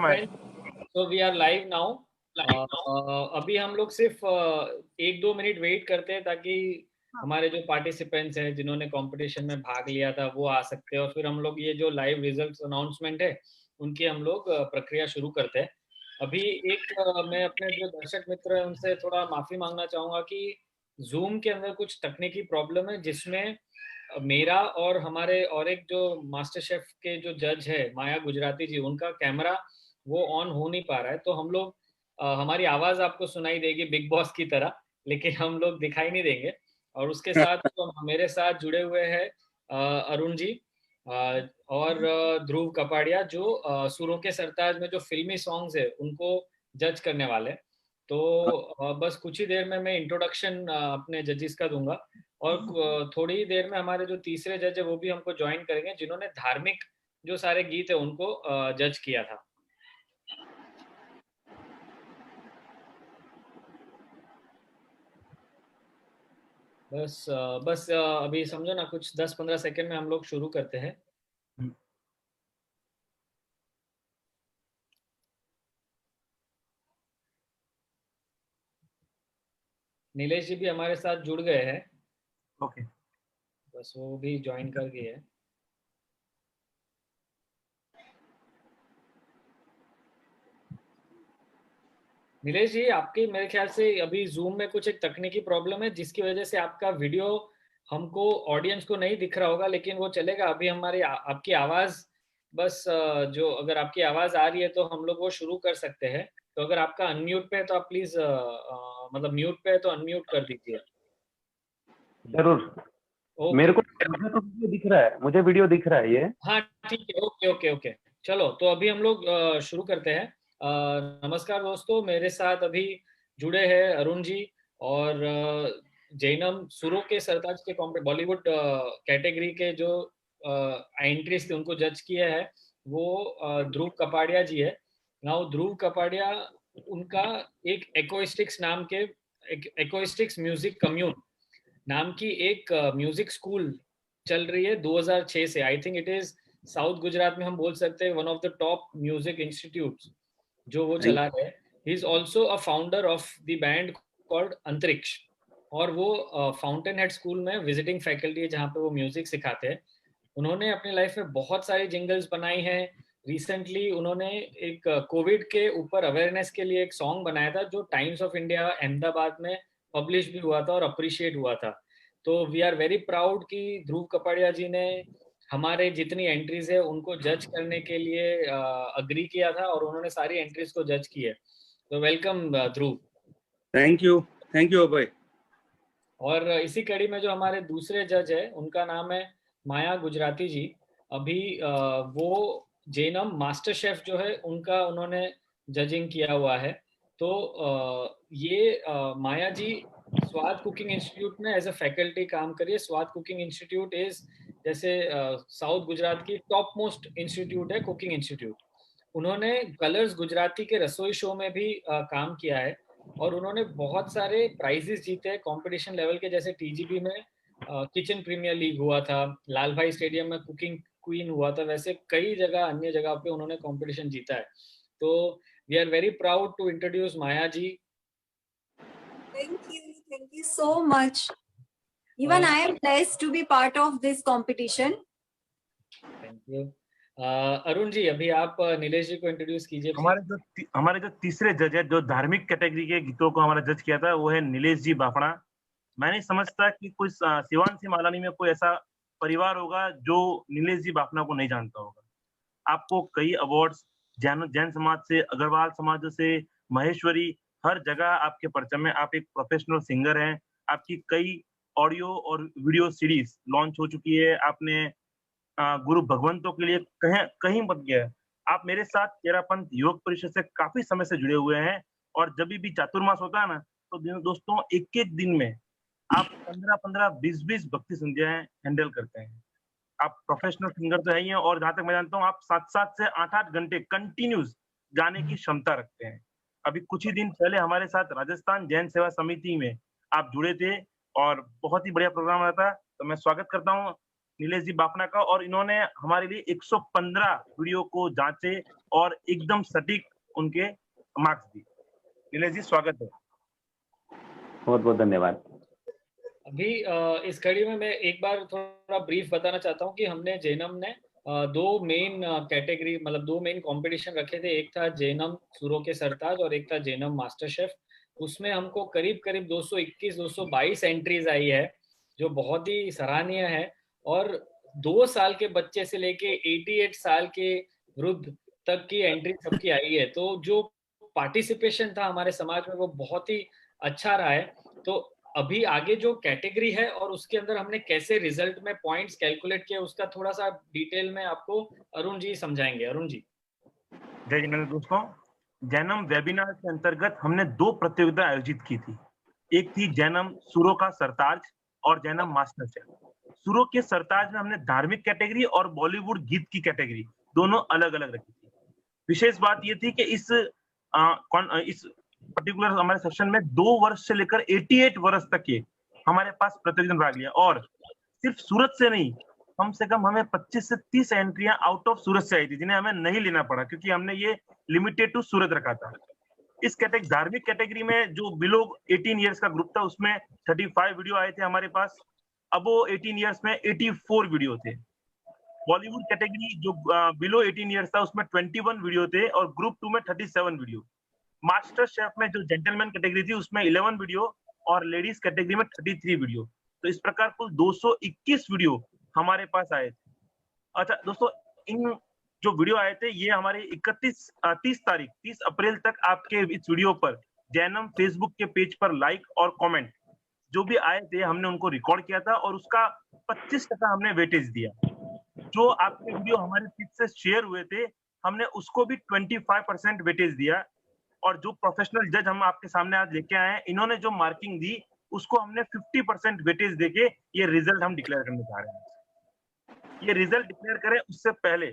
friends, so we are live now. अभी हम लोग सिर्फ 1-2 मिनट वेट करते हैं ताकि हमारे जो पार्टिसिपेंट्स हैं जिन्होंने कंपटीशन में भाग लिया था वो आ सकते हैं, और फिर हम लोग ये जो लाइव रिजल्ट्स अनाउंसमेंट है उनकी हम लोग प्रक्रिया शुरू करते हैं। अभी मैं अपने जो दर्शक मित्र हैं उनसे थोड़ा माफ़ी मांगना चाहूँगा कि जूम के अंदर कुछ तकनीकी प्रॉब्लम है, जिसमें मेरा और हमारे और एक जो मास्टर शेफ के जो जज है माया गुजराती जी, उनका कैमरा वो ऑन हो नहीं पा रहा है। तो हम लोग हमारी आवाज़ आपको सुनाई देगी बिग बॉस की तरह, लेकिन हम लोग दिखाई नहीं देंगे। और उसके साथ तो मेरे साथ जुड़े हुए हैं अरुण जी और ध्रुव कपाड़िया, जो सुरों के सरताज में जो फिल्मी सॉन्ग्स है उनको जज करने वाले हैं। तो बस कुछ ही देर में मैं इंट्रोडक्शन अपने जजेस का दूंगा, और थोड़ी ही देर में हमारे जो तीसरे जज है वो भी हमको ज्वाइन करेंगे, जिन्होंने धार्मिक जो सारे गीत है उनको जज किया था। बस अभी समझो ना, कुछ 10-15 सेकंड में हम लोग शुरू करते हैं। नीलेश जी भी हमारे साथ जुड़ गए हैं। ओके, बस वो भी ज्वाइन कर गए हैं। नीलेश जी, आपकी मेरे ख्याल से अभी जूम में कुछ एक तकनीकी प्रॉब्लम है, जिसकी वजह से आपका वीडियो हमको ऑडियंस को नहीं दिख रहा होगा, लेकिन वो चलेगा। अभी हमारी आपकी आवाज़ बस जो अगर आपकी आवाज़ आ रही है तो हम लोग वो शुरू कर सकते हैं। तो अगर आपका अनम्यूट पे है तो आप प्लीज़ मतलब म्यूट पे है तो अनम्यूट कर दीजिए। जरूर। मेरे को मुझे तो वीडियो दिख रहा है, मुझे वीडियो दिख रहा है ये। हाँ ठीक है, ओके ओके ओके। चलो तो अभी हम लोग शुरू करते हैं। नमस्कार दोस्तों, मेरे साथ अभी जुड़े हैं अरुण जी और जैनम। सुरों के सरताज के बॉलीवुड कैटेगरी के जो एंट्रीज थे उनको जज किया है वो ध्रुव कपाड़िया जी है। नाउ ध्रुव कपाड़िया, उनका एक एक्वेस्टिक्स नाम के एक्वेस्टिक्स म्यूजिक कम्यून नाम की एक म्यूजिक स्कूल चल रही है 2006 से। I think it is south Gujarat में हम बोल सकते हैं one of the top music institutes जो वो चला रहे हैं। He is also a founder of the band called अंतरिक्ष, और वो फाउंटेन हेड स्कूल में विजिटिंग फैकल्टी है जहाँ पे वो म्यूजिक सिखाते हैं। उन्होंने अपनी लाइफ में बहुत सारी जिंगल्स बनाई हैं। रिसेंटली उन्होंने एक कोविड के ऊपर अवेयरनेस के लिए एक सॉन्ग बनाया था जो टाइम्स ऑफ इंडिया अहमदाबाद में पब्लिश भी हुआ था और अप्रिशिएट हुआ था। तो वी आर वेरी प्राउड कि ध्रुव कपाड़िया जी ने हमारे जितनी एंट्रीज है उनको जज करने के लिए अग्री किया था, और उन्होंने सारी एंट्रीज को जज किया। तो वेलकम ध्रुव। थैंक यू अभय। और इसी कड़ी में जो हमारे दूसरे जज है उनका नाम है माया गुजराती जी। अभी वो जेनम मास्टर शेफ जो है उनका उन्होंने जजिंग किया हुआ है। तो माया जी स्वाद कुकिंग इंस्टीट्यूट में एज अ फैकल्टी काम करिए। स्वाद कुकिंग इंस्टीट्यूट इज जैसे साउथ गुजरात की टॉप मोस्ट इंस्टीट्यूट है, कुकिंग इंस्टीट्यूट। उन्होंने कलर्स गुजराती के रसोई शो में भी काम किया है, और उन्होंने बहुत सारे प्राइजेस जीते हैं कंपटीशन लेवल के, जैसे टीजीबी में किचन प्रीमियर लीग हुआ था, लाल भाई स्टेडियम में कुकिंग क्वीन हुआ था, वैसे कई जगह अन्य जगह पे उन्होंने कंपटीशन जीता है। तो we are very proud to introduce Maya ji. Thank you so much. Even I am blessed to be part of this competition. Thank you. Arun ji, अभी आप नीलेश जी को इंट्रोड्यूस कीजिए। हमारे जो तीसरे जज है, जो धार्मिक कैटेगरी के गीतों को हमारा जज किया था, वो है नीलेश जी बाफड़ा। मैं नहीं समझता कि कोई शिवांशी मालानी में कोई ऐसा परिवार होगा जो नीलेश जी बाफड़ा को नहीं जानता होगा। आपको कई अवार्ड्स जैन समाज से, अग्रवाल समाज से, महेश्वरी, हर जगह आपके परचम में। आप एक प्रोफेशनल सिंगर हैं। आपकी कई ऑडियो और वीडियो सीरीज लॉन्च हो चुकी है। आपने गुरु भगवंतों के लिए कहीं मत गया। आप मेरे साथ केरापंथ योग परिषद से काफी समय से जुड़े हुए हैं, और जब भी चातुर्मास होता है ना, तो दोस्तों एक एक दिन में आप 15-15, 20-20 भक्ति संध्याएं हैंडल करते हैं। आप प्रोफेशनल सिंगर तो है ही हैं, और जहां तक मैं जानता हूँ आप 7-7 से 8-8 घंटे कंटिन्यूस गाने की क्षमता रखते हैं। अभी कुछ ही दिन पहले हमारे साथ राजस्थान जैन सेवा समिति में आप जुड़े थे, और बहुत ही बढ़िया प्रोग्राम रहा था। तो मैं स्वागत करता हूँ नीलेश जी बाफना का, और इन्होंने हमारे लिए 115 वीडियो को जांचे और एकदम सटीक उनके मार्क्स दिए। नीलेश जी स्वागत है। बहुत बहुत धन्यवाद। अभी इस कड़ी में मैं एक बार थोड़ा ब्रीफ बताना चाहता हूँ कि हमने जैनम ने दो मेन कैटेगरी, मतलब दो मेन कंपटीशन रखे थे। एक था जैनम सुरों के सरताज और एक था जैनम मास्टर शेफ। उसमें हमको करीब करीब 221-222 एंट्रीज आई है, जो बहुत ही सराहनीय है। और 2 साल के बच्चे से लेके 88 साल के वृद्ध तक की एंट्री सबकी आई है। तो जो पार्टिसिपेशन था हमारे समाज में वो बहुत ही अच्छा रहा है। तो अभी आगे जो कैटेगरी है और उसके अंदर हमने कैसे रिजल्ट में पॉइंट्स कैलकुलेट किए, उसका थोड़ा सा डिटेल में आपको अरुण जी समझाएंगे। अरुण जी। जय जिनेंद्र दोस्तों, जैनम वेबिनार के अंतर्गत हमने 2 प्रतियोगिता आयोजित की थी। एक थी जैनम सुरों का सरताज और जैनम मास्टर शेफ। सुरों के सरताज में हमने धार्मिक कैटेगरी और बॉलीवुड गीत की कैटेगरी दोनों अलग अलग रखी थी। विशेष बात यह थी कि इस पर्टिकुलर हमारे सेक्शन में 2 वर्ष से लेकर 88 वर्ष तक के हमारे पास प्रतियोगिता भाग लिया। और सिर्फ सूरत से नहीं, कम से कम हमें 25 से 30 एंट्रियां आउट ऑफ सूरत से आई थी, जिन्हें हमें नहीं लेना पड़ा क्योंकि हमने ये लिमिटेड टू सूरत रखा था। इस धार्मिक कैटेगरी में जो बिलो 18 इयर्स का ग्रुप था उसमें 35 वीडियो आए थे हमारे पास। अबो 18 इयर्स में 84 वीडियो थे। बॉलीवुड कैटेगरी जो बिलो 18 इयर्स था उसमें 21 वीडियो थे और ग्रुप 2 में 37 वीडियो। मास्टर शेफ में जो जेंटलमैन कैटेगरी थी उसमें 11 वीडियो और लेडीज कैटेगरी में 33 वीडियो। तो इस प्रकार कुल 221 वीडियो हमारे पास आए थे। अच्छा दोस्तों, इन जो वीडियो आए थे ये हमारे 30 अप्रैल तक आपके इस वीडियो पर जैनम फेसबुक के पेज पर लाइक और कमेंट जो भी आए थे हमने उनको रिकॉर्ड किया था और उसका 25% हमने वेटेज दिया। जो आपके वीडियो हमारे पेज से शेयर हुए थे हमने उसको भी 25% वेटेज दिया। और जो प्रोफेशनल जज हम आपके सामने आज लेके आए हैं, इन्होंने जो मार्किंग दी उसको हमने 50% वेटेज देके ये रिजल्ट हम डिक्लेयर करने जा रहे हैं। ये रिजल्ट डिक्लेयर करें उससे पहले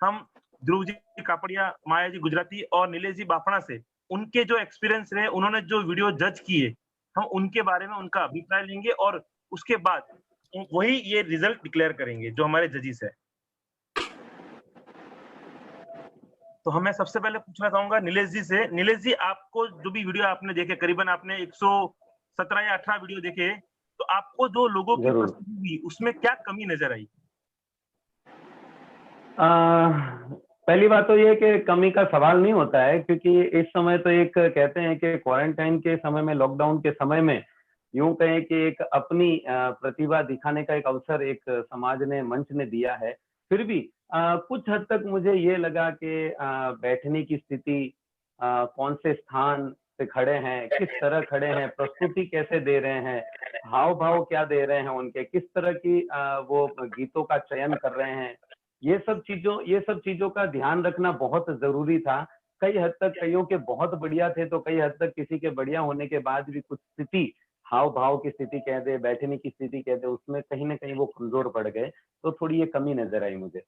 हम ध्रुव जी कापड़िया, माया जी गुजराती और नीलेश जी बाफना से उनके जो एक्सपीरियंस रहे, उन्होंने जो वीडियो जज किए, हम उनके बारे में उनका अभिप्राय लेंगे और उसके बाद वही ये रिजल्ट डिक्लेयर करेंगे जो हमारे जजिस है। तो हमें सबसे पहले पूछना चाहूंगा नीलेश जी से। नीलेश जी, आपको जो भी वीडियो आपने देखे, करीबन आपने 117 या 18 वीडियो देखे, तो आपको जो लोगों की प्रस्तुति हुई उसमें क्या कमी नजर आई? पहली बात तो ये कि कमी का सवाल नहीं होता है, क्योंकि इस समय तो एक कहते हैं कि क्वारंटाइन के समय में, लॉकडाउन के समय में यूं कहें कि एक अपनी प्रतिभा दिखाने का एक अवसर एक समाज ने, मंच ने दिया है। फिर भी कुछ हद तक मुझे ये लगा कि बैठने की स्थिति, कौन से स्थान पे खड़े हैं, किस तरह खड़े हैं, प्रस्तुति कैसे दे रहे हैं, हाव भाव क्या दे रहे हैं उनके, किस तरह की वो गीतों का चयन कर रहे हैं, ये सब चीजों का ध्यान रखना बहुत जरूरी था। कई हद तक कईयों के बहुत बढ़िया थे, तो कई हद तक किसी के बढ़िया होने के बाद भी कुछ स्थिति, हाव भाव की स्थिति कह दे, बैठने की स्थिति कह दे, उसमें कहीं ना कहीं वो कमजोर पड़ गए। तो थोड़ी ये कमी नजर आई मुझे।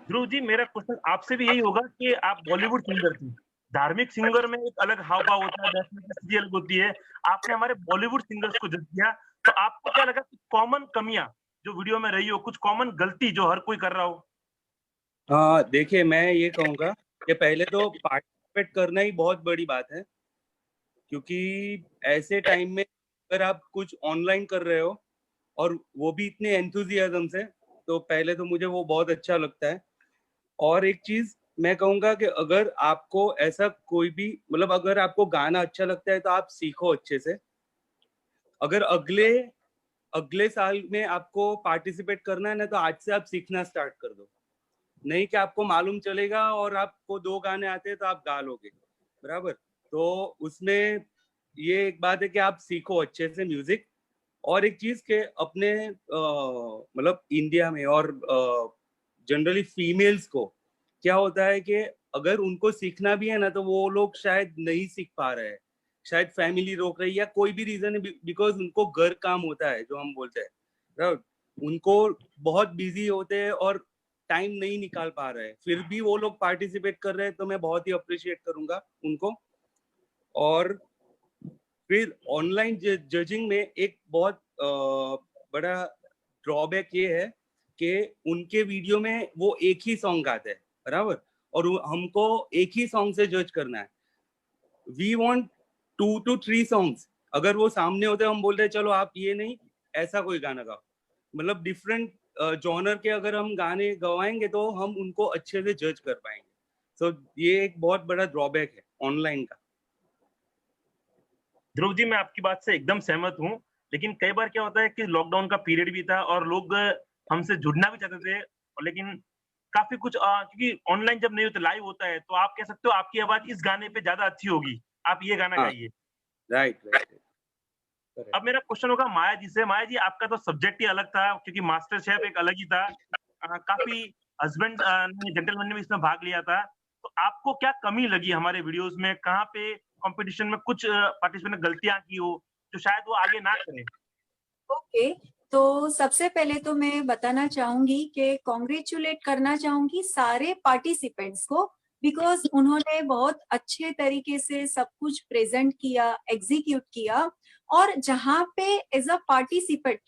ध्रुव जी, मेरा क्वेश्चन आपसे भी यही होगा कि आप बॉलीवुड सिंगर थे, धार्मिक सिंगर में एक अलग हाव भाव होता है, बैठने की स्थिति अलग होती है, आपने हमारे बॉलीवुड सिंगर्स को जज किया, तो आपको क्या लगा कि कॉमन कमियां जो वीडियो में रही हो, कुछ कॉमन गलती जो हर कोई कर रहा हो? हाँ, देखिए मैं ये कहूँगा कि पहले तो पार्टिसिपेट करना ही बहुत बड़ी बात है, क्योंकि ऐसे टाइम में अगर आप कुछ ऑनलाइन कर रहे हो और वो भी इतने एंथुजियाज्म से, तो पहले तो मुझे वो बहुत अच्छा लगता है। और एक चीज मैं कहूँगा कि अगर आपको ऐसा कोई भी, मतलब अगर आपको गाना अच्छा लगता है तो आप सीखो अच्छे से। अगर अगले साल में आपको पार्टिसिपेट करना है ना, तो आज से आप सीखना स्टार्ट कर दो। नहीं कि आपको मालूम चलेगा और आपको 2 गाने आते हैं तो आप गा लोगे, बराबर। तो उसमें ये एक बात है कि आप सीखो अच्छे से म्यूजिक। और एक चीज के अपने मतलब इंडिया में और जनरली फीमेल्स को क्या होता है कि अगर उनको सीखना भी है ना, तो वो लोग शायद नहीं सीख पा रहे हैं, शायद फैमिली रोक रही है या कोई भी रीजन है, बिकॉज उनको घर काम होता है जो हम बोलते हैं, राइट। उनको बहुत बिजी होते हैं और टाइम नहीं निकाल पा रहे हैं, फिर भी वो लोग पार्टिसिपेट कर रहे हैं, तो मैं बहुत ही अप्रिशिएट करूंगा उनको। और फिर ऑनलाइन जजिंग में एक बहुत बड़ा ड्रॉबैक ये है कि उनके वीडियो में वो एक ही सॉन्ग गाते हैं, बराबर, और हमको एक ही सॉन्ग से जज करना है। We want 2 to 3 songs. अगर वो सामने होते हम बोलते चलो आप ये नहीं ऐसा कोई गाना गाओ, मतलब डिफरेंट जॉनर के अगर हम गाने गवाएंगे तो हम उनको अच्छे से जज कर पाएंगे। सो ये एक बहुत बड़ा ड्रॉबैक है ऑनलाइन का। ध्रुव जी, मैं आपकी बात से एकदम सहमत हूँ, लेकिन कई बार क्या होता है कि लॉकडाउन का पीरियड भी था और लोग हमसे जुड़ना भी चाहते थे, और लेकिन काफी कुछ क्योंकि ऑनलाइन जब नहीं होता, लाइव होता है, तो आप कह सकते हो आपकी आवाज इस गाने पे ज्यादा अच्छी होगी, आप ये गाना गाइए। राइट। अब मेरा क्वेश्चन होगा माया जी से। माया जी, आपका तो सब्जेक्ट ही अलग था, क्योंकि मास्टर शेफ एक अलग ही था। काफी हस्बैंड जेंटलमैन ने भी इसमें भाग लिया था, तो आपको क्या कमी लगी हमारे वीडियोस में? कहाँ पे कंपटीशन में कुछ पार्टिसिपेंट ने गलतियां की हो जो शायद वो आगे ना करें? ओके, तो सबसे पहले तो मैं बताना चाहूंगी कि कॉन्ग्रेचुलेट करना चाहूंगी सारे पार्टिसिपेंट्स को, बिकॉज उन्होंने बहुत अच्छे तरीके से सब कुछ प्रेजेंट किया, एग्जीक्यूट किया। और जहाँ पे एज अ पार्टिसिपेंट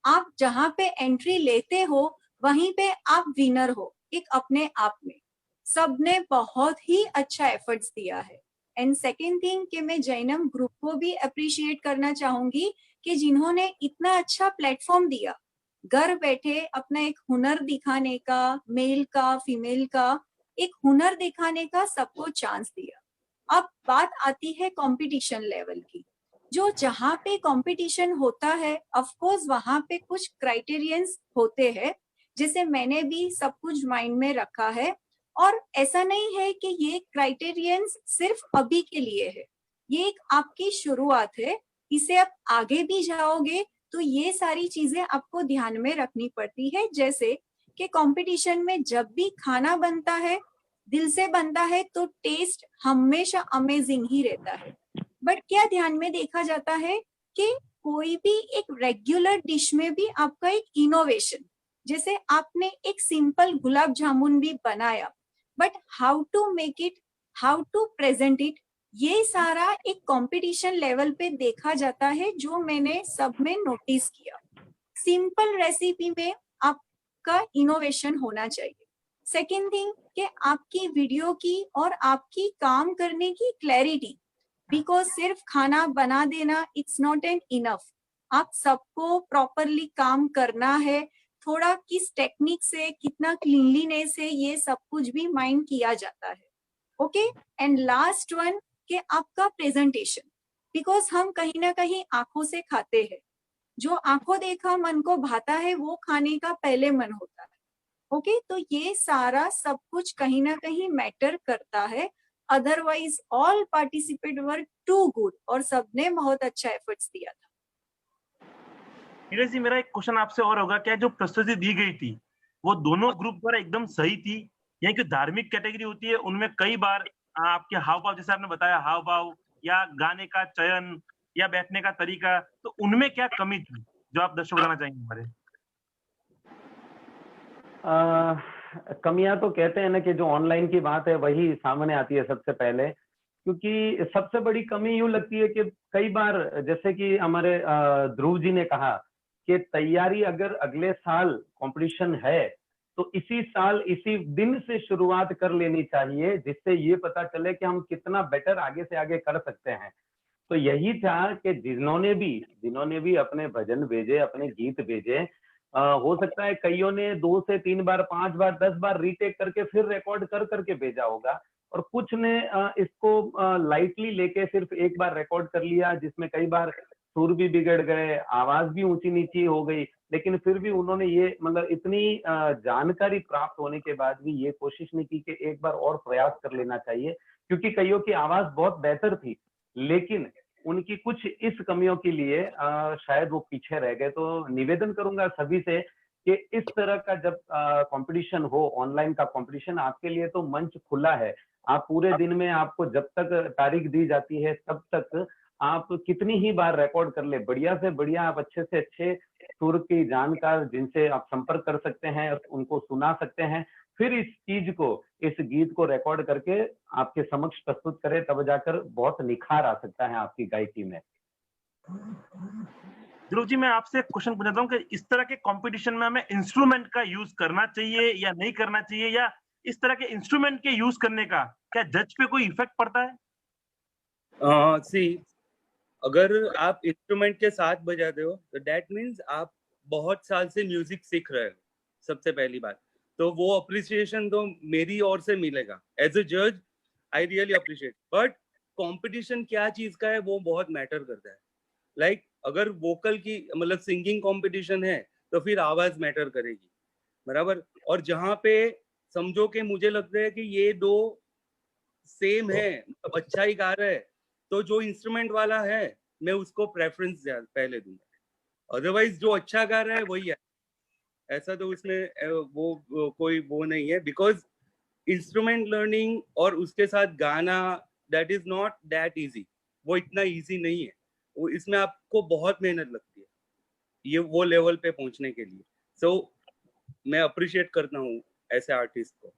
आप जहाँ पे एंट्री लेते हो वहीं पे आप विनर हो एक अपने आप में। सबने बहुत ही अच्छा एफर्ट्स दिया है। एंड सेकेंड थिंग कि मैं जैनम ग्रुप को भी अप्रिशिएट करना चाहूंगी कि जिन्होंने इतना अच्छा प्लेटफॉर्म दिया, घर बैठे अपना एक हुनर दिखाने का, मेल का फीमेल का एक हुनर दिखाने का सबको चांस दिया। अब बात आती है कंपटीशन लेवल की। जो जहाँ पे कंपटीशन होता है ऑफ कोर्स वहां पे कुछ क्राइटेरियंस होते हैं, जैसे मैंने भी सब कुछ माइंड में रखा है। और ऐसा नहीं है कि ये क्राइटेरियंस सिर्फ अभी के लिए है, ये एक आपकी शुरुआत है। इसे आप आगे भी जाओगे तो ये सारी चीजें आपको ध्यान में रखनी पड़ती है। जैसे कि कंपटीशन में जब भी खाना बनता है, दिल से बनता है, तो टेस्ट हमेशा अमेजिंग ही रहता है। बट क्या ध्यान में देखा जाता है कि कोई भी एक रेगुलर डिश में भी आपका एक इनोवेशन, जैसे आपने एक सिंपल गुलाब जामुन भी बनाया, but how to make it, how to present it, ये सारा एक कंपटीशन लेवल पे देखा जाता है, जो मैंने सब में नोटिस किया। सिंपल रेसिपी में आपका इनोवेशन होना चाहिए। सेकेंड थिंग कि आपकी वीडियो की और आपकी काम करने की क्लैरिटी, बिकॉज सिर्फ खाना बना देना इट्स नॉट एन इनफ। आप सबको प्रॉपरली काम करना है, थोड़ा किस टेक्निक से, कितना क्लीनलीनेस है, ये सब कुछ भी माइंड किया जाता है। ओके, एंड लास्ट वन कि आपका प्रेजेंटेशन, बिकॉज हम कहीं ना कहीं आंखों से खाते हैं, जो आंखों देखा मन को भाता है वो खाने का पहले मन होता है। ओके, तो ये सारा सब कुछ कहीं ना कहीं मैटर करता है। Otherwise all participate were too good और सबने बहुत अच्छा एफर्ट्स दिया था। नीरज जी, मेरा एक क्वेश्चन आपसे और होगा, क्या जो प्रस्तुति दी गई थी वो दोनों ग्रुप द्वारा एकदम सही थी? या कि धार्मिक कैटेगरी होती है उनमें कई बार आपके हाव भाव, जैसे आपने बताया हाव भाव या गाने का चयन या बैठने का तरीका, तो उनमें क्या कमी थी जो आप दर्शक बताना चाहेंगे हमारे? कमियां तो कहते हैं ना कि जो ऑनलाइन की बात है वही सामने आती है सबसे पहले, क्योंकि सबसे बड़ी कमी यूं लगती है कि कई बार जैसे कि हमारे ध्रुव जी ने कहा कि तैयारी अगर अगले साल कंपटीशन है तो इसी साल इसी दिन से शुरुआत कर लेनी चाहिए, जिससे ये पता चले कि हम कितना बेटर आगे से आगे कर सकते हैं। तो यही था कि जिन्होंने भी अपने भजन भेजे, अपने गीत भेजे, हो सकता है कईयों ने 2 से 3 बार, 5 बार, 10 बार रीटेक करके फिर रिकॉर्ड कर करके भेजा होगा, और कुछ ने इसको लाइटली लेके सिर्फ एक बार रिकॉर्ड कर लिया, जिसमें कई बार सुर भी बिगड़ गए, आवाज भी ऊंची नीची हो गई, लेकिन फिर भी उन्होंने ये मतलब इतनी जानकारी प्राप्त होने के बाद भी ये कोशिश नहीं की कि एक बार और प्रयास कर लेना चाहिए, क्योंकि कईयों की आवाज बहुत बेहतर थी, लेकिन उनकी कुछ इस कमियों के लिए शायद वो पीछे रह गए। तो निवेदन करूंगा सभी से कि इस तरह का जब कंपटीशन हो, ऑनलाइन का कंपटीशन, आपके लिए तो मंच खुला है। आप पूरे दिन में, आपको जब तक तारीख दी जाती है तब तक आप कितनी ही बार रिकॉर्ड कर ले, बढ़िया से बढ़िया आप अच्छे से अच्छे सुर की जानकार जिनसे आप संपर्क कर सकते हैं उनको सुना सकते हैं, फिर इस चीज को, इस गीत को रिकॉर्ड करके आपके समक्ष प्रस्तुत करें, तब जाकर बहुत निखार आ सकता है आपकी गायकी में। ध्रुव जी, मैं आपसे एक क्वेश्चन पूछता हूँ कि इस तरह के कंपटीशन में हमें इंस्ट्रूमेंट का यूज करना चाहिए या नहीं करना चाहिए, या इस तरह के इंस्ट्रूमेंट के यूज करने का क्या जज पे कोई इफेक्ट पड़ता है? सी, अगर आप इंस्ट्रूमेंट के साथ बजाते हो तो दैट मीन्स आप बहुत साल से म्यूजिक सीख रहे हो, सबसे पहली बात। तो वो अप्रिसिएशन तो मेरी ओर से मिलेगा एज अ जज, I really appreciate. But competition क्या चीज का है वो बहुत मैटर करता है। लाइक अगर वोकल की मतलब सिंगिंग कंपटीशन है तो फिर आवाज मैटर करेगी, बराबर। और जहाँ पे समझो कि मुझे लगता है कि ये दो सेम है, मतलब अच्छा ही गा रहा है, तो जो इंस्ट्रूमेंट वाला है मैं उसको प्रेफरेंस पहले दूंगा। अदरवाइज जो अच्छा गा रहा है वही है, ऐसा तो उसमें वो कोई वो नहीं है। बिकॉज इंस्ट्रूमेंट लर्निंग और उसके साथ गाना, that is not that easy. वो इतना इजी नहीं है, वो इसमें आपको बहुत मेहनत लगती है ये वो लेवल पे पहुंचने के लिए। सो मैं अप्रिशिएट करता हूँ ऐसे आर्टिस्ट को।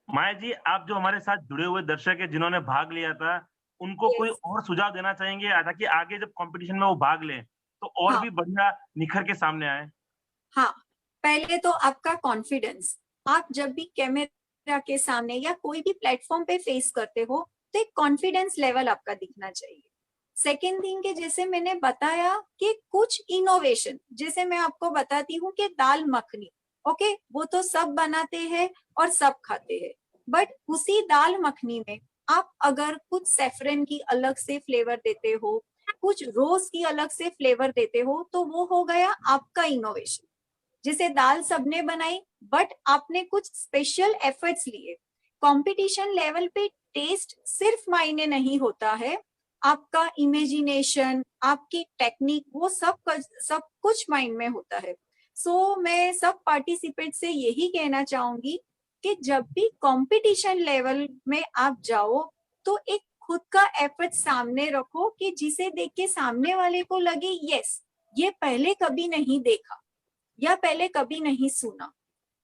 माया जी, आप जो हमारे साथ जुड़े हुए दर्शक है जिन्होंने भाग लिया था, उनको कोई Yes. और सुझाव देना चाहेंगे ताकि आगे जब कंपटीशन में वो भाग लें तो और हाँ भी बढ़िया निखर के सामने आए? हाँ, पहले तो आपका कॉन्फिडेंस। आप जब भी कैमरा के सामने या कोई भी प्लेटफॉर्म पे फेस करते हो तो एक कॉन्फिडेंस लेवल आपका दिखना चाहिए। सेकेंड थिंग के जैसे मैंने बताया कि कुछ इनोवेशन, जैसे मैं आपको बताती हूँ कि दाल मखनी, ओके, वो तो सब बनाते हैं और सब खाते हैं, बट उसी दाल मखनी में आप अगर कुछ सैफरन की अलग से फ्लेवर देते हो, कुछ रोज की अलग से फ्लेवर देते हो, तो वो हो गया आपका इनोवेशन। जिसे दाल सबने बनाई, बट आपने कुछ स्पेशल एफर्ट्स लिए। कंपटीशन लेवल पे टेस्ट सिर्फ मायने नहीं होता है, आपका इमेजिनेशन, आपकी टेक्निक, वो सब कुछ माइंड में होता है। सो मैं सब पार्टिसिपेंट से यही कहना चाहूंगी कि जब भी कंपटीशन लेवल में आप जाओ तो एक खुद का एफर्ट सामने रखो कि जिसे देख के सामने वाले को लगे यस, ये पहले कभी नहीं देखा या पहले कभी नहीं सुना,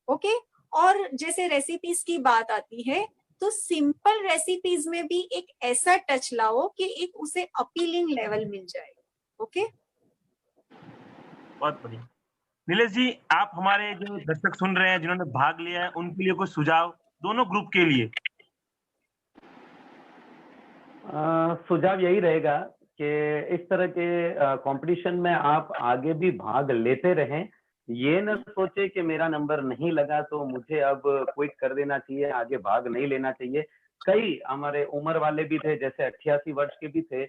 ओके। और जैसे रेसिपीज की बात आती है तो सिंपल रेसिपीज में भी एक ऐसा टच लाओ कि एक उसे अपीलिंग लेवल मिल जाए, ओके। बहुत बढ़िया। नीलेश जी, आप हमारे जो दर्शक सुन रहे हैं जिन्होंने भाग लिया है उनके लिए कोई सुझाव, दोनों ग्रुप के लिए? सुझाव यही रहेगा कि इस तरह के कंपटीशन में आप आगे भी भाग लेते रहें। ये न सोचे कि मेरा नंबर नहीं लगा तो मुझे अब क्विट कर देना चाहिए, आगे भाग नहीं लेना चाहिए। कई हमारे उम्र वाले भी थे, जैसे 88 वर्ष के भी थे,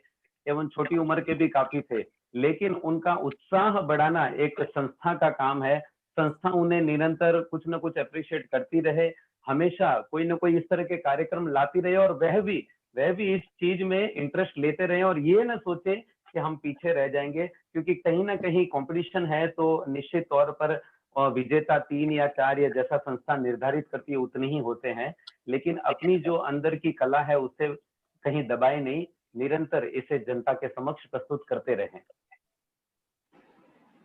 एवं छोटी उम्र के भी काफी थे, लेकिन उनका उत्साह बढ़ाना एक संस्था का काम है। संस्था उन्हें निरंतर कुछ न कुछ अप्रिशिएट करती रहे, हमेशा कोई न कोई इस तरह के कार्यक्रम लाती रहे, और वह भी इस चीज में इंटरेस्ट लेते रहे और ये ना सोचे कि हम पीछे रह जाएंगे, क्योंकि कहीं ना कहीं कंपटीशन है तो निश्चित तौर पर विजेता 3 या 4 या जैसा संस्था निर्धारित करती है उतने ही होते हैं, लेकिन अपनी जो अंदर की कला है उसे कहीं दबाए नहीं, निरंतर इसे जनता के समक्ष प्रस्तुत करते रहें।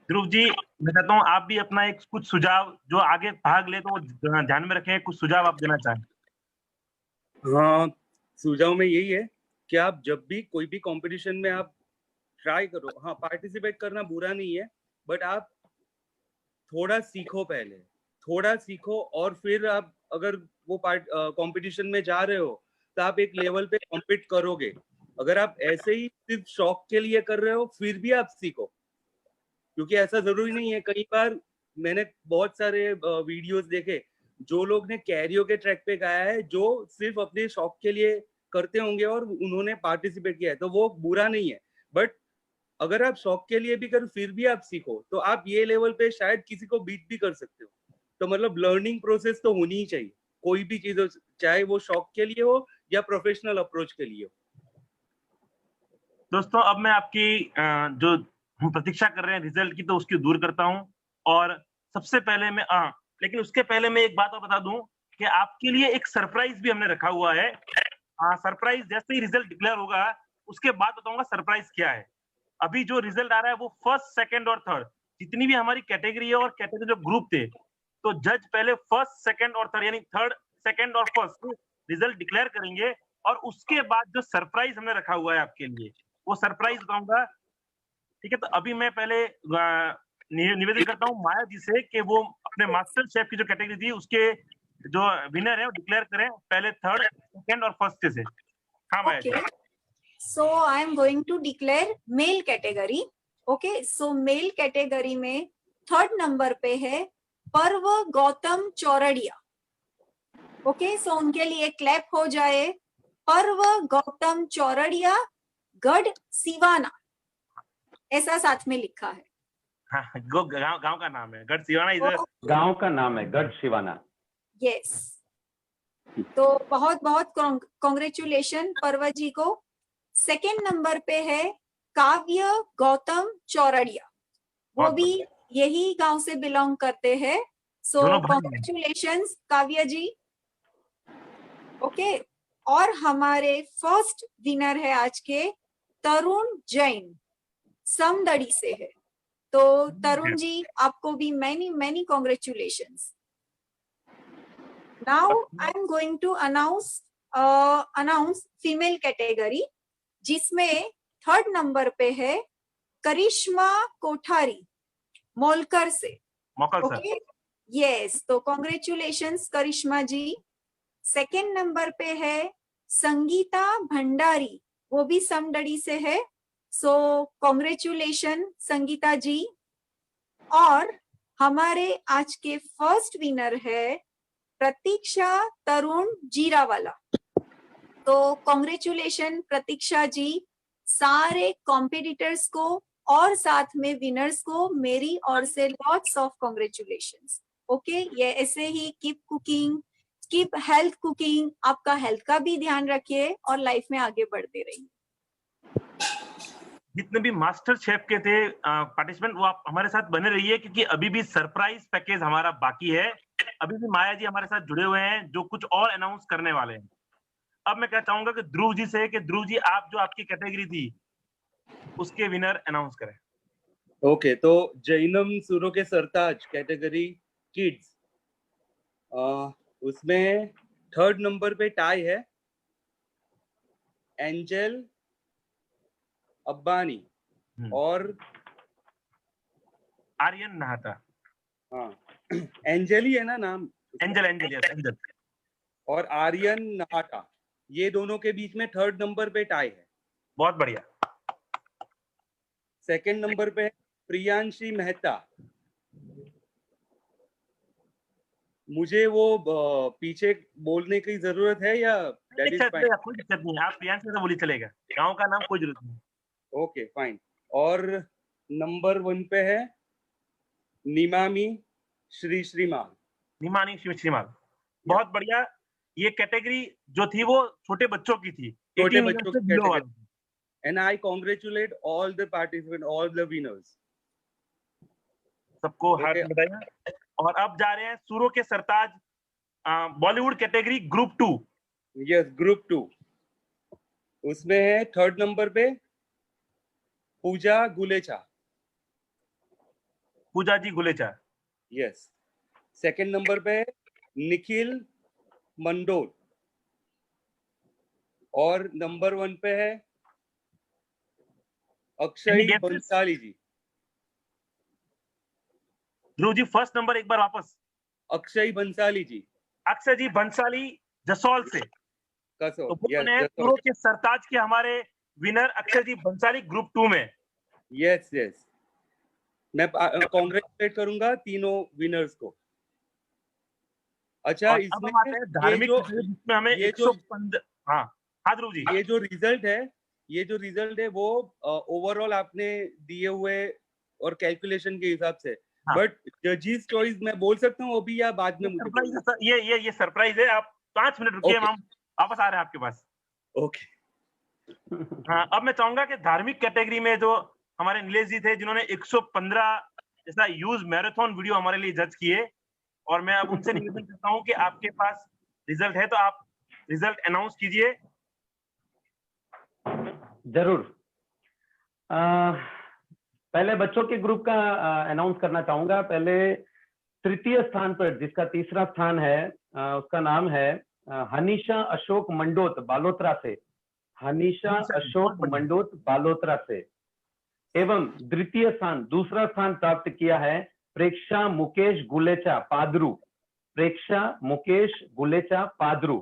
ध्रुव जी, मैं चाहता हूँ आप भी अपना एक कुछ सुझाव, जो आगे भाग ले तो वो ध्यान में रखें, कुछ सुझाव आप देना चाहें। हाँ, सुझाव में यही है कि आप जब भी कोई भी कंपटीशन में आप ट्राई करो, हाँ पार्टिसिपेट करना बुरा नहीं है, बट आप थोड़ा सीखो, पहले थोड़ा सीखो और फिर आप अगर वो कंपटीशन में जा रहे हो तो आप एक लेवल पे कॉम्पीट करोगे। अगर आप ऐसे ही सिर्फ शौक के लिए कर रहे हो फिर भी आप सीखो, क्योंकि ऐसा जरूरी नहीं है। कई बार मैंने बहुत सारे वीडियोस देखे, जो लोग ने कैरियो के ट्रैक पे गाया है, जो सिर्फ अपने शौक के लिए करते होंगे और उन्होंने पार्टिसिपेट किया है, तो वो बुरा नहीं है। बट अगर आप शौक के लिए भी कर फिर भी आप सीखो तो आप ये लेवल पे शायद किसी को बीट भी कर सकते हो। तो मतलब लर्निंग प्रोसेस तो होनी ही चाहिए, कोई भी चीज हो, चाहे वो शौक के लिए हो या प्रोफेशनल अप्रोच के लिए हो। दोस्तों, अब मैं आपकी जो हम प्रतीक्षा कर रहे हैं रिजल्ट की, तो उसकी दूर करता हूं। और सबसे पहले मैं लेकिन उसके पहले मैं एक बात और बता दूं कि आपके लिए एक सरप्राइज भी हमने रखा हुआ है। सरप्राइज जैसे ही रिजल्ट डिक्लेयर होगा उसके बाद बताऊंगा सरप्राइज क्या है। अभी जो रिजल्ट आ रहा है वो फर्स्ट, सेकंड और थर्ड, जितनी भी हमारी कैटेगरी है और कैटेगरी जो ग्रुप थे, तो जज पहले फर्स्ट, सेकंड और थर्ड यानी थर्ड, सेकंड और फर्स्ट रिजल्ट डिक्लेयर करेंगे। और उसके बाद जो सरप्राइज हमने रखा हुआ है आपके लिए, वो सरप्राइज बताऊंगा ठीक है, तो अभी मैं पहले निवेदन करता हूँ माया जी से कि वो अपने मास्टर शेफ की जो कैटेगरी थी उसके जो विनर है वो डिक्लेयर करें, पहले थर्ड, सेकंड और फर्स्ट से। हाँ माया जी। Okay. So I am going to declare male category. Okay. So male category में थर्ड नंबर पे है पर्व गौतम चौरड़िया. ओके, सो उनके लिए क्लैप हो जाए. पर्व गौतम चौरड़िया, गढ़ सिवाना, ऐसा साथ में लिखा है. हाँ, गांव का नाम है गढ़ सिवाना. इधर गांव का नाम है गढ़ सिवाना. यस. तो बहुत बहुत कॉन्ग्रेचुलेशन पर्व जी को. सेकंड नंबर पे है काव्य गौतम चौरड़िया, वो भी यही गांव से बिलोंग करते हैं. सो कॉन्ग्रेचुलेशंस काव्य जी. ओके. और हमारे फर्स्ट विनर है आज के तरुण जैन, समदड़ी से है. तो तरुण जी आपको भी many congratulations. Now I'm going to announce female category, जिसमें थर्ड नंबर पे है करिश्मा कोठारी मोलकर से. Okay, yes. तो कॉन्ग्रेचुलेशंस करिश्मा जी. सेकंड नंबर पे है संगीता भंडारी, वो भी समदड़ी से है. सो कॉन्ग्रेचुलेशन संगीता जी. और हमारे आज के फर्स्ट विनर है प्रतीक्षा तरुण जीरावाला. तो कॉन्ग्रेचुलेशन प्रतीक्षा जी, सारे कॉम्पिटिटर्स को और साथ में विनर्स को मेरी ओर से लॉट्स ऑफ कॉन्ग्रेचुलेशंस. ओके, ये ऐसे ही keep cooking, keep health cooking, आपका हेल्थ का भी ध्यान रखिए और लाइफ में आगे बढ़ते रहिए. जितने भी मास्टर शेफ के थे पार्टिसिपेंट, वो आप हमारे साथ बने रहिए क्योंकि अभी भी सरप्राइज पैकेज हमारा बाकी है. अभी भी माया जी हमारे साथ जुड़े हुए हैं जो कुछ और अनाउंस करने वाले हैं. अब मैं क्या चाहूंगा कि ध्रुव जी से, कि ध्रुव जी आप जो आपकी कैटेगरी थी उसके विनर अनाउंस करें. ओके, तो जैनम सूरो के सरताज कैटेगरी किड्स, उसमें थर्ड नंबर पे टाई है एंजल अब्बानी और आर्यन नहाता. हाँ, एंजल ही है ना नाम? एंजल और आर्यन नहाटा, ये दोनों के बीच में थर्ड नंबर पे टाई है. बहुत बढ़िया. सेकंड नंबर पे प्रियांशी मेहता. मुझे वो पीछे बोलने की जरूरत है या कोई दिक्कत नहीं, आप प्रियांशी से बोली चलेगा, गांव का नाम कोई जरूरत नहीं. Okay fine. और नंबर 1 पे है निमामी श्रीमाल. बहुत बढ़िया. ये कैटेगरी जो थी वो छोटे बच्चों की थी, छोटे बच्चों की category. And I congratulate all the participant, all the winners. सबको हाथ बताइए. और अब जा रहे हैं सूरों के सरताज Bollywood category group 2. Yes, group 2. उसमें है थर्ड नंबर पे Pooja ji Gulecha. Yes. Second number पे निखिल मंडोल. और नंबर 1 पे है अक्षय बंसाली जी. ध्रुव जी फर्स्ट नंबर एक बार वापस. अक्षय बंसाली जी. अक्षय जी बंसाली जसौल से. तो सूरों के सरताज के हमारे विनर अक्षय जी बंसाली ग्रुप 2 में. यस. मैं कांग्रेचुलेट करूंगा तीनों विनर्स को. अच्छा, इसमें धार्मिक जिसमें हमें 115. हाँ ध्रुव जी, ये जो रिजल्ट है वो ओवरऑल आपने दिए हुए और कैलकुलेशन के हिसाब से. बट जजीज चॉइस मैं बोल सकता हूँ अभी या बाद में? ये सरप्राइज है. आप 5 मिनट रुकिए, हम वापस आ रहे हैं आपके पास. ओके. हाँ, अब मैं चाहूंगा कि धार्मिक कैटेगरी में जो हमारे नीलेश जी थे जिन्होंने 115 जैसा यूज मैराथन वीडियो हमारे लिए जज किए, और मैं अब उनसे निवेदन करता हूँ कि आपके पास रिजल्ट है तो आप रिजल्ट अनाउंस कीजिए. जरूर. पहले बच्चों के ग्रुप का अनाउंस करना चाहूंगा. पहले तृतीय स्थान पर जिसका तीसरा स्थान है उसका नाम है हनीशा अशोक मंडोत बालोतरा से. हनीशा अशोक मंडोत बालोतरा से. एवं द्वितीय स्थान, दूसरा स्थान प्राप्त किया है प्रेक्षा मुकेश गुलेचा पादरू, प्रेक्षा मुकेश गुलेचा पादरू।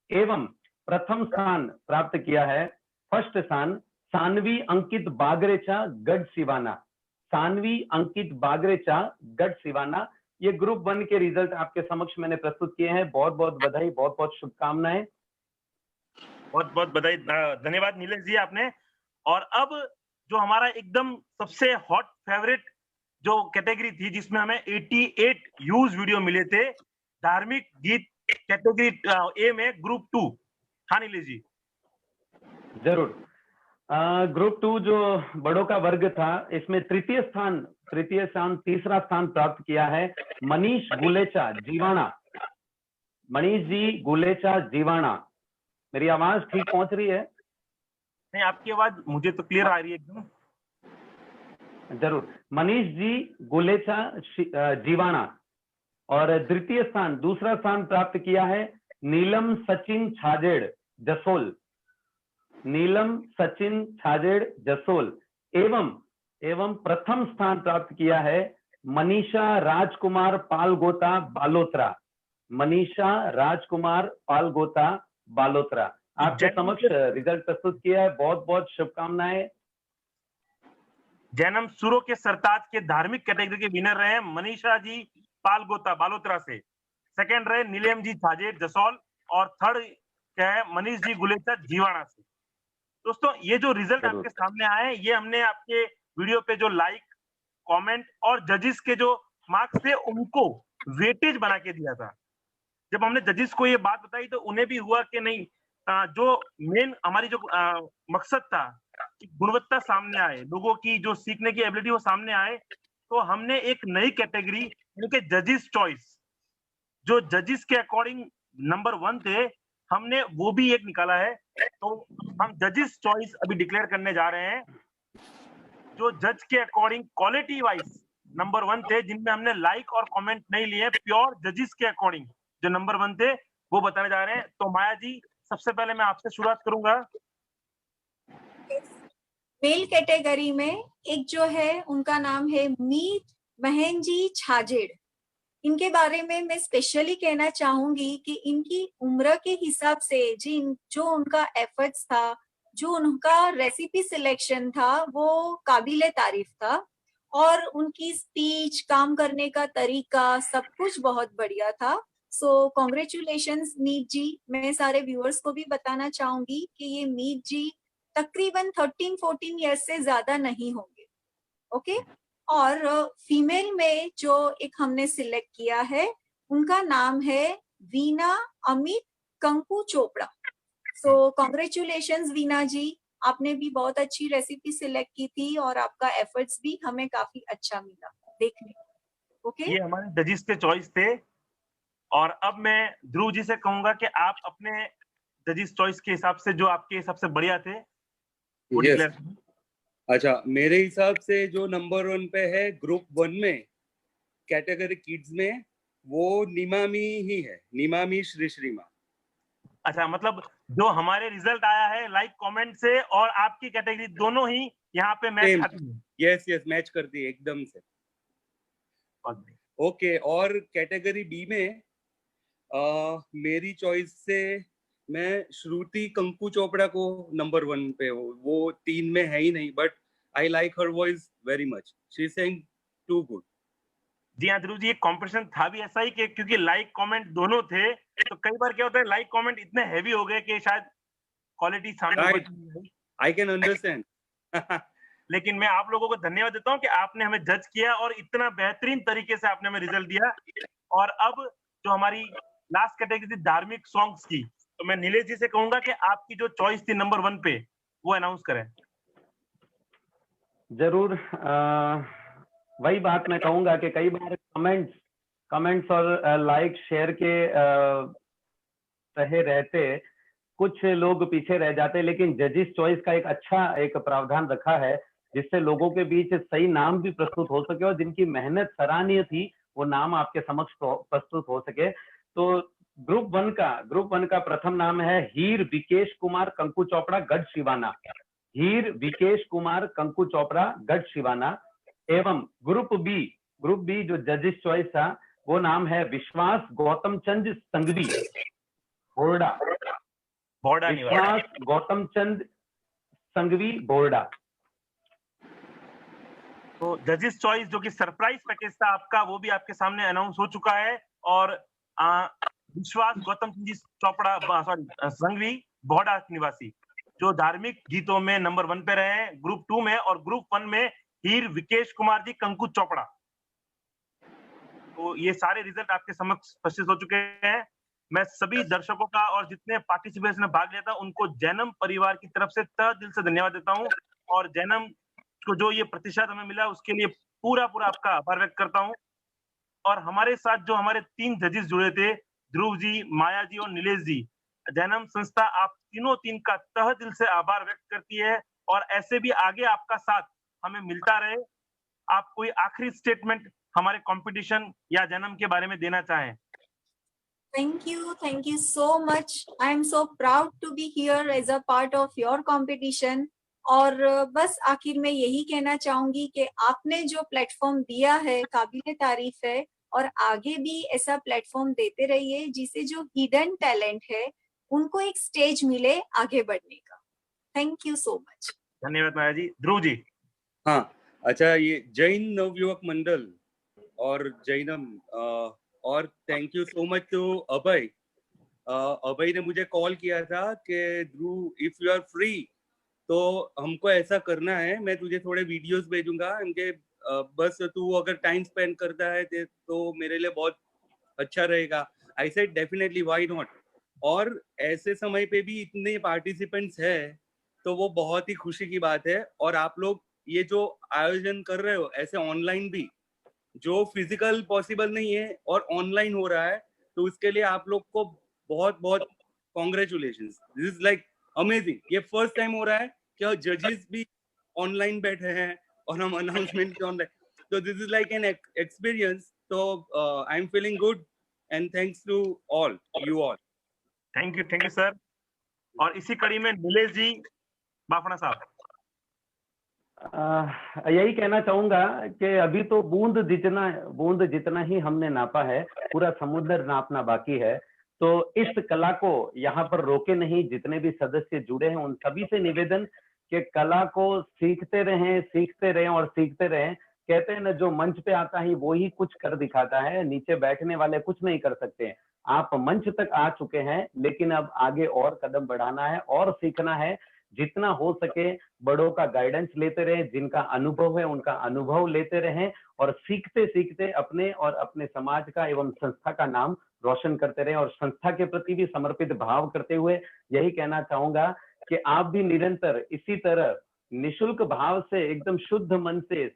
एवं प्रथम स्थान प्राप्त किया है, फर्स्ट स्थान, सानवी अंकित बागरेचा गढ़सिवाना, सानवी अंकित बागरेचा गढ़सिवाना। ये ग्रुप 1 के रिजल्ट आपके समक्ष मैंने प्रस्तुत किए हैं। बहुत बहुत बधाई, बहुत बहुत शुभकामनाएं। बहुत बहुत बधाई, धन्यवाद नीलेश जी आपने। और अब जो हमारा एकदम सबसे हॉट फेवरेट जो कैटेगरी थी, जिसमें हमें 88 यूज वीडियो मिले थे, धार्मिक गीत कैटेगरी ए में ग्रुप 2। हाँ नीलेश जी, जरूर। ग्रुप 2 जो बड़ों का वर्ग था, इसमें तृतीय स्थान, तीसरा स्थान प्राप्त किया है मनीष गुलेचा जीवाणा, मनीष जी गुलेचा जीवाणा। मेरी आवाज ठीक पहुंच रही है? नहीं, आपकी आवाज मुझे तो क्लियर आ रही है एकदम। जरूर, मनीष जी गुलेचा जीवाणा। और द्वितीय स्थान, दूसरा स्थान प्राप्त किया है नीलम सचिन छाजेड़ जसोल, नीलम सचिन छाजेड़ जसोल। एवं प्रथम स्थान प्राप्त किया है मनीषा राजकुमार पालगोता बालोत्रा, मनीषा राजकुमार पालगोता बालोत्रा। आपके समक्ष रिजल्ट प्रस्तुत किया है। बहुत बहुत शुभकामनाएं। जैनम सुरो के सरताज के धार्मिक कैटेगरी के विनर रहे मनीषा जी पालगोता बालोत्रा से, सेकंड रहे नीलम जी छाजेड़ जसौल, और थर्ड क्या है मनीष जी गुलेचा जीवाणा से। दोस्तों, ये जो रिजल्ट आपके सामने आए, ये हमने आपके वीडियो पे जो लाइक, कमेंट और जजेस के जो मार्क्स थे उनको वेटेज बना के दिया था। जब हमने जजेस को ये बात बताई तो उन्हें भी हुआ कि नहीं, जो मेन हमारी जो मकसद था कि गुणवत्ता सामने आए, लोगों की जो सीखने की एबिलिटी वो सामने आए, तो हमने एक नई कैटेगरी यानी कि जजेस चॉइस, जो जजेस के अकॉर्डिंग नंबर 1 थे, हमने वो भी एक निकाला है। तो हम जजेस चॉइस अभी डिक्लेयर करने जा रहे हैं। जो जज के अकॉर्डिंग क्वालिटी वाइज नंबर 1 थे, जिनमें हमने लाइक और कमेंट नहीं लिए, प्योर जजेस के अकॉर्डिंग जो नंबर 1 थे वो बताने जा रहे हैं। तो माया जी, सबसे पहले मैं आपसे शुरुआत करूंगा। मेल कैटेगरी में एक जो है उनका नाम है मीत महंजी छाजेड़। इनके बारे में मैं स्पेशली कहना चाहूंगी कि इनकी उम्र के हिसाब से जो उनका एफर्ट्स था, जो उनका रेसिपी सिलेक्शन था, वो काबिले तारीफ था। और उनकी स्पीच, काम करने का तरीका, सब कुछ बहुत बढ़िया था। सो कॉन्ग्रेचुलेशंस मीत जी। मैं सारे व्यूअर्स को भी बताना चाहूंगी कि ये मीत जी तकरीबन 13-14 ईयर्स से ज्यादा नहीं होंगे। ओके। और फीमेल में जो एक हमने सिलेक्ट किया है, उनका नाम है वीना अमित कंकु चोपड़ा। सो कॉन्ग्रेचुलेशंस वीना जी, आपने भी बहुत अच्छी रेसिपी सिलेक्ट की थी और आपका एफर्ट्स भी हमें काफी अच्छा मिला देखने। ओके, ये हमारे जजेस के चॉइस थे। और अब मैं ध्रुव जी से कहूंगा कि आप अपने जजेस चॉइस के हिसाब से जो आपके सबसे बढ़िया थे वो डिक्लेयर करें। अच्छा, मेरे हिसाब से जो नंबर 1 पे है ग्रुप 1 में कैटेगरी किड्स में, वो निमामी ही है, निमामी श्रीमा। अच्छा, मतलब जो हमारे रिजल्ट आया है लाइक कमेंट से और आपकी कैटेगरी दोनों ही यहाँ पे मैच खाती है। यस, मैच करती है एकदम से। ओके, और कैटेगरी बी में मेरी चॉइस से मैं श्रुति कंकु चोपड़ा को नंबर 1 पे, वो 3 में है ही नहीं, but I like her voice very much, she sing too good. जी हाँ ध्रुव जी, एक कॉम्पिटिशन था भी ऐसा ही कि क्योंकि लाइक कमेंट दोनों थे, तो कई बार क्या होता है लाइक कमेंट इतने हैवी हो गए कि शायद क्वालिटी सामने आई कैन अंडरस्टैंड। लेकिन मैं आप लोगों को धन्यवाद देता हूँ कि आपने हमें जज किया और इतना बेहतरीन तरीके से आपने हमें रिजल्ट दिया। और अब जो हमारी लास्ट कैटेगरी थी धार्मिक सॉन्ग्स की, तो मैं नीलेश जी से कहूंगा कि आपकी जो चॉइस थी नंबर 1 पे वो अनाउंस करें। जरूर। वही बात मैं कहूंगा कि कई बार कमेंट्स और लाइक शेयर के रहे रहते कुछ लोग पीछे रह जाते, लेकिन जजेस चॉइस का एक अच्छा एक प्रावधान रखा है जिससे लोगों के बीच सही नाम भी प्रस्तुत हो सके और जिनकी मेहनत सराहनीय थी वो नाम आपके समक्ष प्रस्तुत हो सके। तो ग्रुप 1 का प्रथम नाम है हीर विकेश कुमार कंकु चोपड़ा गढ़ शिवाना। हीर विकेश कुमार कंकु चोपड़ा गढ़ शिवाना। एवं ग्रुप बी जो जजेस चॉइस था वो नाम है विश्वास गौतम चंद संघवी बोर्डा। विश्वास गौतम चंद संघवी बोर्डा। तो जजेस चॉइस जो कि सरप्राइज पैकेज था आपका, वो भी आपके सामने अनाउंस हो चुका है। और विश्वास गौतम सिंह जी चोपड़ा संघवी बोहड़ा निवासी जो धार्मिक गीतों में नंबर 1 पे रहे हैं ग्रुप 2 में, और ग्रुप 1 में हीर विकेश कुमार जी कंकु चोपड़ा। तो ये सारे रिजल्ट आपके समक्ष प्रस्तुत हो चुके हैं। मैं सभी दर्शकों का और जितने पार्टिसिपेंट्स ने भाग लिया था उनको जैनम परिवार की तरफ से तहे दिल से धन्यवाद देता हूं, और जैनम को जो ये प्रतिशत हमें मिला उसके लिए पूरा आपका आभार व्यक्त करता हूं। और हमारे साथ जो हमारे 3 जजेस जुड़े थे, ध्रुव जी, माया जी और नीलेश जी, जैनम संस्था आप तीन का तहे दिल से आभार व्यक्त करती है, और ऐसे भी आगे आपका साथ हमें मिलता रहे। आप कोई आखिरी स्टेटमेंट हमारे कंपटीशन या जन्म के बारे में देना चाहें? Thank you so much. I am so proud to be here as a part of your competition. और बस आखिर में यही कहना चाहूंगी कि आपने जो प्लेटफॉर्म दिया है काबिले तारीफ है, और आगे भी ऐसा प्लेटफॉर्म देते रहिए जिसे जो हिडन टैलेंट है उनको एक स्टेज मिले आगे बढ़ने का। Thank you so much. धन्यवाद माया जी। ध्रुव जी। हाँ, अच्छा, ये जैन नवयुवक मंडल और जैनम और thank you so much to Abhay. Abhay ने मुझे कॉल किया था कि Dhruv if you are free तो हमको ऐसा करना है, मैं तुझे थोड़े वीडियोस भेजूंगा इनके, बस तू अगर टाइम स्पेंड करता है तो मेरे लिए बहुत अच्छा रहेगा। I said definitely, why not. और ऐसे समय पे भी इतने पार्टिसिपेंट्स है तो वो बहुत ही खुशी की बात है। और आप लोग ये जो आयोजन कर रहे हो ऐसे ऑनलाइन भी, जो फिजिकल पॉसिबल नहीं है और ऑनलाइन हो रहा है, तो उसके लिए आप लोग को बहुत बहुत congratulations. This is like amazing. ये फर्स्ट टाइम हो रहा है कि जजेस भी ऑनलाइन बैठे हैं और हम अनाउंसमेंट भी ऑनलाइन, तो this is like an experience. तो I am feeling good and thanks to all you all. Thank you sir. और इसी कड़ी में नीलेश जी बाफड़ा साहब। यही कहना चाहूंगा कि अभी तो बूंद जितना ही हमने नापा है, पूरा समुद्र नापना बाकी है। तो इस कला को यहाँ पर रोके नहीं। जितने भी सदस्य जुड़े हैं उन सभी से निवेदन कि कला को सीखते रहें और सीखते रहें। कहते हैं ना, जो मंच पे आता है वो ही कुछ कर दिखाता है, नीचे बैठने वाले कुछ नहीं कर सकते। आप मंच तक आ चुके हैं, लेकिन अब आगे और कदम बढ़ाना है और सीखना है। जितना हो सके बड़ों का गाइडेंस लेते रहे, जिनका अनुभव है उनका अनुभव लेते रहें, और सीखते सीखते अपने और अपने समाज का एवं संस्था का नाम रोशन करते रहें। और संस्था के प्रति भी समर्पित भाव करते हुए यही कहना चाहूंगा कि आप भी निरंतर इसी तरह निशुल्क भाव से, एकदम शुद्ध मन से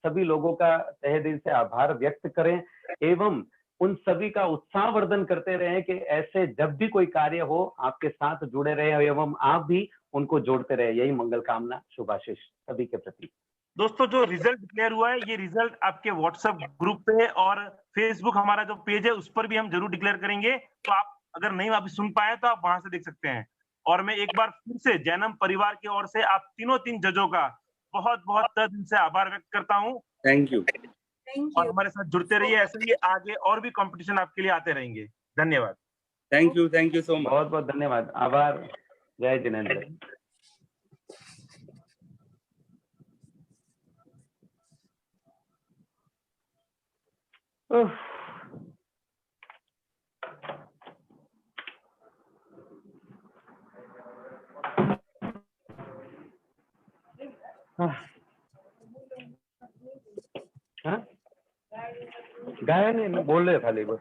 सभी लोगों का तहे दिल से आभार व्यक्त करें, एवं उन सभी का उत्साहवर्धन करते रहें कि ऐसे जब भी कोई कार्य हो आपके साथ जुड़े रहे, एवं आप भी उनको जोड़ते रहे। यही मंगल कामना, शुभाशीष सभी के प्रति। दोस्तों, जो रिजल्ट डिक्लेयर हुआ है, ये रिजल्ट आपके व्हाट्सएप ग्रुप पे और फेसबुक हमारा जो पेज है उस पर भी हम जरूर डिक्लेयर करेंगे। तो आप अगर नहीं अभी सुन पाए तो आप वहां से देख सकते हैं। और मैं एक बार फिर से जैनम परिवार की ओर से आप तीन जजों का बहुत बहुत तहे दिल से आभार व्यक्त करता हूँ। Thank you. और हमारे साथ जुड़ते रहिए, ऐसे ही आगे और भी कंपटीशन आपके लिए आते रहेंगे। धन्यवाद। Thank you so much. बहुत बहुत धन्यवाद, आभार। जय जिनेंद्र। गाया नहीं, बोल रहे खाली, बस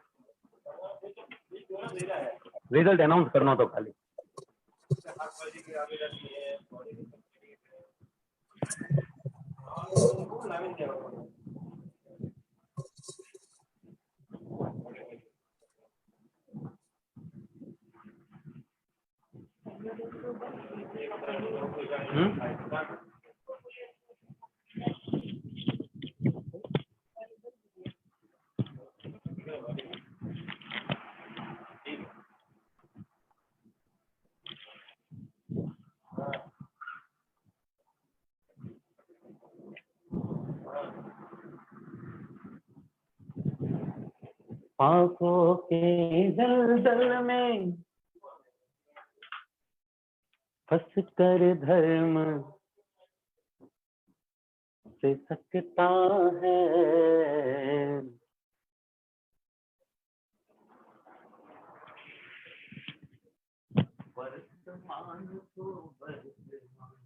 रिजल्ट अनाउंस करना तो खाली। आंखों के दलदल में फंस कर धर्म से सकता है। वर्तमान को वर्तमान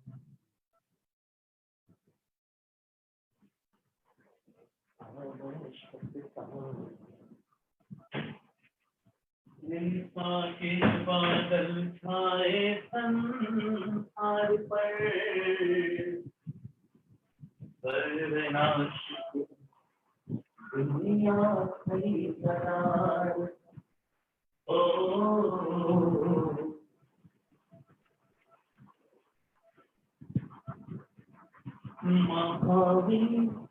के बादल छाए संसार पर, सर्वनाश दुनिया खड़ी करार। ओ महावीर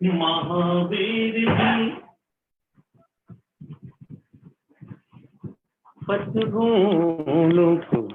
महावीर भी पथ ढूंढूं को